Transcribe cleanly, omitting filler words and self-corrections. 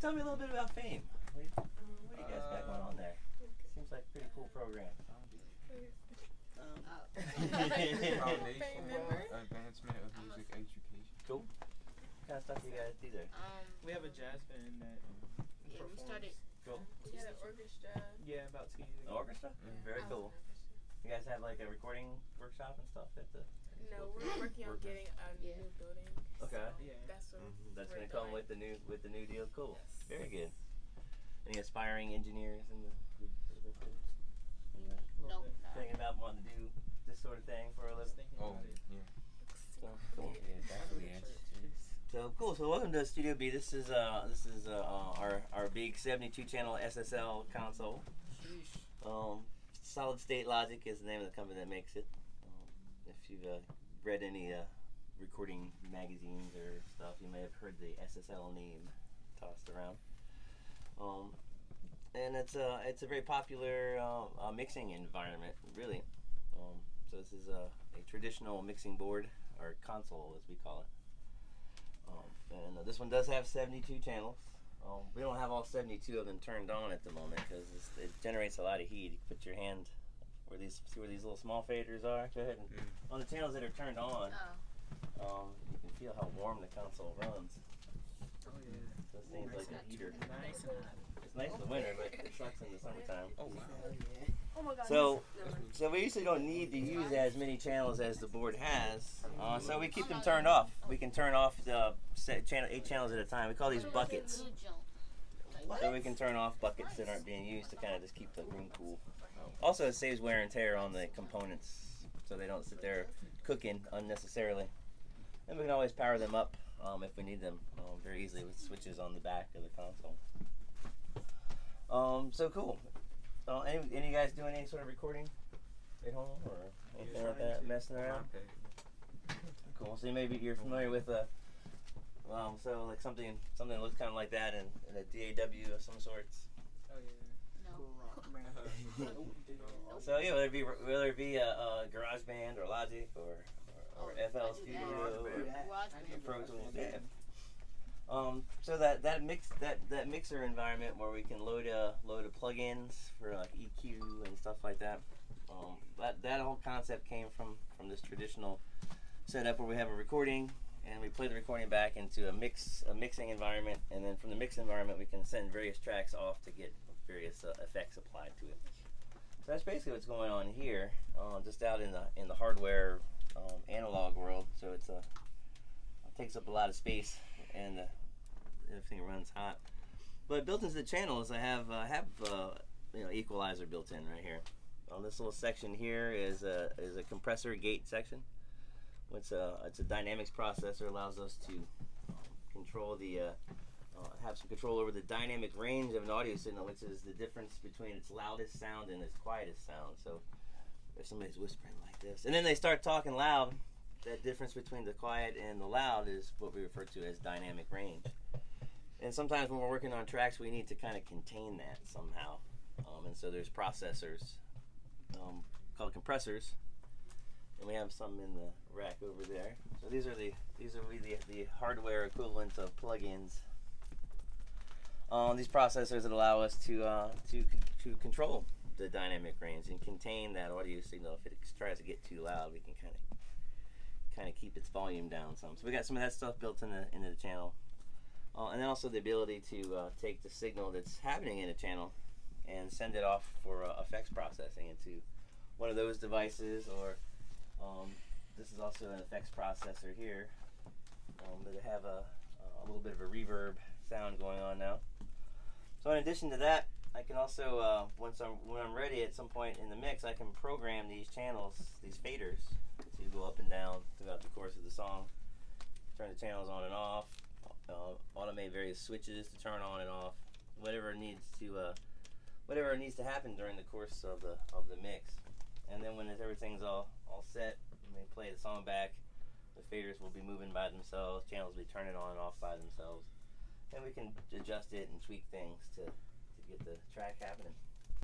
tell me a little bit about Fame. What do you guys got going on there? Seems like a pretty cool program. Foundation for Advancement of Music Education. Cool. What kind of stuff you guys do there? We have a jazz band that we started. Cool. We had an orchestra. Yeah, about 2 years An ago. orchestra? Very cool. You guys have like a recording workshop and stuff at the... No, we're working on getting a new building. Okay. So Yeah. that's what That's we're gonna come doing. with the new deal. Cool. Yes. Very good. Any aspiring engineers in the group? Nope. Thinking about wanting to do this sort of thing for a Just living? thinking Oh, about it. yeah. So, cool. Yeah, definitely answers too. So cool. So welcome to Studio B. This is our big 72 channel SSL console. Solid State Logic is the name of the company that makes it. If you've read any recording magazines or stuff, you may have heard the SSL name tossed around. And it's a very popular mixing environment, really. So this is a traditional mixing board, or console as we call it. And this one does have 72 channels. We don't have all 72 of them turned on at the moment because it generates a lot of heat. You put your hand see where these little small faders are. Go ahead and on the channels that are turned on, you can feel how warm the console runs. Oh yeah. So it seems like a heater. Nice and hot. It's nice in the winter, but it sucks in the summertime. Oh, wow. Oh my God. So we usually don't need to use as many channels as the board has, so we keep them turned off. We can turn off the 8 channels at a time. We call these buckets. So we can turn off buckets that aren't being used to kind of just keep the room cool. Also, it saves wear and tear on the components, so they don't sit there cooking unnecessarily. And we can always power them up if we need them very easily with switches on the back of the console. So cool. Any of you guys doing any sort of recording at home or anything like that, messing around? Cool. So maybe you're familiar with so like something that looks kind of like that in a DAW of some sorts. Oh yeah. No. So yeah, whether it be a GarageBand or Logic or FL Studio or Pro Tools. Yeah. So that mixer environment where we can load a plugins for like EQ and stuff like that. That whole concept came from this traditional setup where we have a recording and we play the recording back into a mixing environment, and then from the mix environment we can send various tracks off to get various effects applied to it. So that's basically what's going on here, just out in the hardware analog world. So it takes up a lot of space and everything runs hot. But built into the channels, I have equalizer built in right here. This little section here is a compressor gate section. It's a dynamics processor, allows us to control have some control over the dynamic range of an audio signal, which is the difference between its loudest sound and its quietest sound. So if somebody's whispering like this, and then they start talking loud, that difference between the quiet and the loud is what we refer to as dynamic range. And sometimes when we're working on tracks, we need to kind of contain that somehow. And so there's processors called compressors, and we have some in the rack over there. So these are the hardware equivalent of plugins. These processors that allow us to control the dynamic range and contain that audio signal. If it tries to get too loud, we can kind of keep its volume down some. So we got some of that stuff built into the channel, and then also the ability to take the signal that's happening in a channel and send it off for effects processing into one of those devices, or this is also an effects processor here, but they have a little bit of a reverb sound going on now. So in addition to that, I can also, when I'm ready at some point in the mix, I can program these channels, these faders, to go up and down throughout the course of the song. Turn the channels on and off, automate various switches to turn on and off, whatever needs to happen during the course of the mix. And then when everything's all set, when we play the song back, the faders will be moving by themselves, channels will be turning on and off by themselves, and we can adjust it and tweak things to get the track happening.